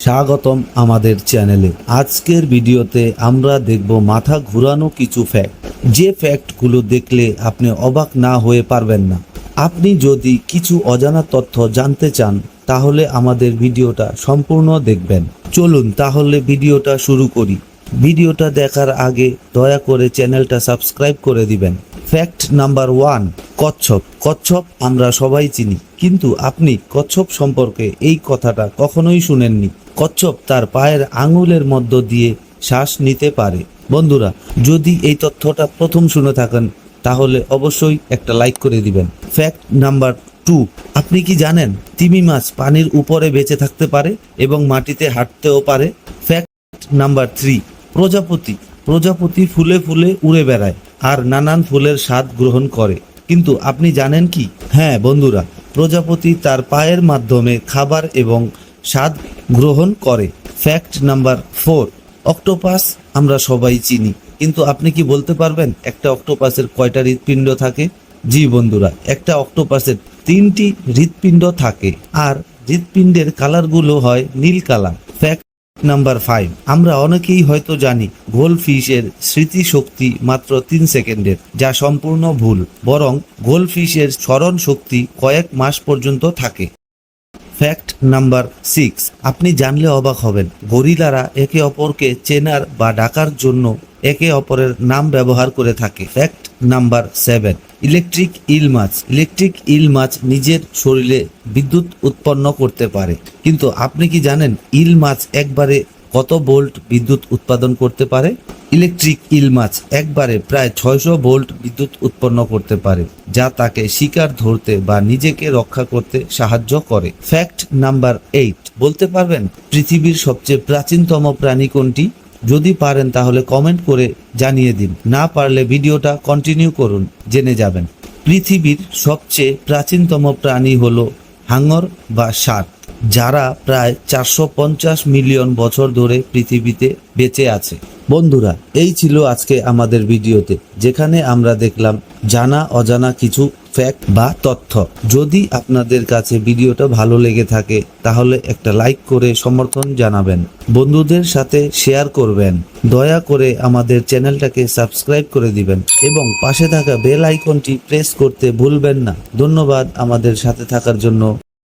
স্বাগতম আমাদের চ্যানেলে। আজকের ভিডিওতে আমরা দেখব মাথা ঘুরানো কিছু ফ্যাক্ট, যে ফ্যাক্টগুলো দেখলে আপনি অবাক না হয়ে পারবেন না। আপনি যদি কিছু অজানা তথ্য জানতে চান তাহলে আমাদের ভিডিওটা সম্পূর্ণ দেখবেন। চলুন তাহলে ভিডিওটা শুরু করি। ভিডিওটা দেখার আগে দয়া করে চ্যানেলটা সাবস্ক্রাইব করে দিবেন। ফ্যাক্ট নাম্বার 1, কচ্ছপ। কচ্ছপ আমরা সবাই চিনি, কিন্তু আপনি কচ্ছপ সম্পর্কে এই কথাটা কখনোই শুনেননি। কচ্ছপ তার পায়ের আঙুলের মধ্য দিয়ে শ্বাস নিতে পারে। বন্ধুরা, যদি এই তথ্যটা প্রথম শুনে থাকেন তাহলে অবশ্যই একটা লাইক করে দিবেন। ফ্যাক্ট নাম্বার 2, আপনি কি জানেন তিমি মাছ পানির উপরে বেঁচে থাকতে পারে এবং মাটিতে হাঁটতেও পারে? ফ্যাক্ট নাম্বার 3, প্রজাপতি ফুলে ফুলে উড়ে বেড়ায় আর নানান ফুলের স্বাদ গ্রহণ করে, কিন্তু আপনি জানেন কি? হ্যাঁ বন্ধুরা, প্রজাপতি তার পায়ের মাধ্যমে খাবার এবং স্বাদ গ্রহণ করে। ফ্যাক্ট নাম্বার 4, অক্টোপাস আমরা সবাই চিনি, কিন্তু আপনি কি বলতে পারবেন একটা অক্টোপাসের কয়টা হৃৎপিণ্ড থাকে? জি বন্ধুরা, একটা অক্টোপাসের 3টি হৃৎপিণ্ড থাকে, আর হৃৎপিণ্ডের কালারগুলো হয় নীল কালার। ফ্যাক্ট নাম্বার 5, আমরা অনেকেই হয়তো জানি গোল্ডফিশের স্মৃতিশক্তি মাত্র 3 সেকেন্ডের, যা সম্পূর্ণ ভুল। বরং গোল্ডফিশের স্মরণ শক্তি কয়েক মাস পর্যন্ত থাকে। ফ্যাক্ট নাম্বার 6, আপনি জানলে অবাক হবেন, গরিলারা একে অপরকে চেনার বা ডাকার জন্য একে অপরের নাম ব্যবহার করে থাকে। ফ্যাক্ট নাম্বার 7, ইলেকট্রিক ইল মাছ নিজের শরীরে বিদ্যুৎ উৎপন্ন করতে পারে, কিন্তু আপনি কি জানেন ইল মাছ একবারে কত ভোল্ট বিদ্যুৎ উৎপাদন করতে পারে? ইলেকট্রিক ইল মাছ একবারে প্রায় 600 ভোল্ট বিদ্যুৎ উৎপন্ন করতে পারে, যা তাকে শিকার ধরতে বা নিজেকে রক্ষা করতে সাহায্য করে। ফ্যাক্ট নাম্বার 8, বলতে পারবেন পৃথিবীর সবচেয়ে প্রাচীনতম প্রাণী কোনটি? যদি পারেন তাহলে কমেন্ট করে জানিয়ে দিন, না পারলে ভিডিওটা কন্টিনিউ করুন, জেনে যাবেন। পৃথিবীর সবচেয়ে প্রাচীনতম প্রাণী হলো হাঙর বা শার্ক, যারা প্রায় 450 মিলিয়ন বছর ধরে পৃথিবীতে বেঁচে আছে। বন্ধুরা, এই ছিল আজকে আমাদের ভিডিওতে, যেখানে আমরা দেখলাম জানা অজানা কিছু ফ্যাক্ট বা তথ্য। যদি আপনাদের কাছে ভিডিওটা ভালো লেগে থাকে তাহলে একটা লাইক করে সমর্থন জানাবেন, বন্ধুদের সাথে শেয়ার করবেন, দয়া করে আমাদের চ্যানেলটাকে সাবস্ক্রাইব করে দিবেন এবং পাশে থাকা বেল আইকনটি প্রেস করতে ভুলবেন না। ধন্যবাদ আমাদের সাথে থাকার জন্য।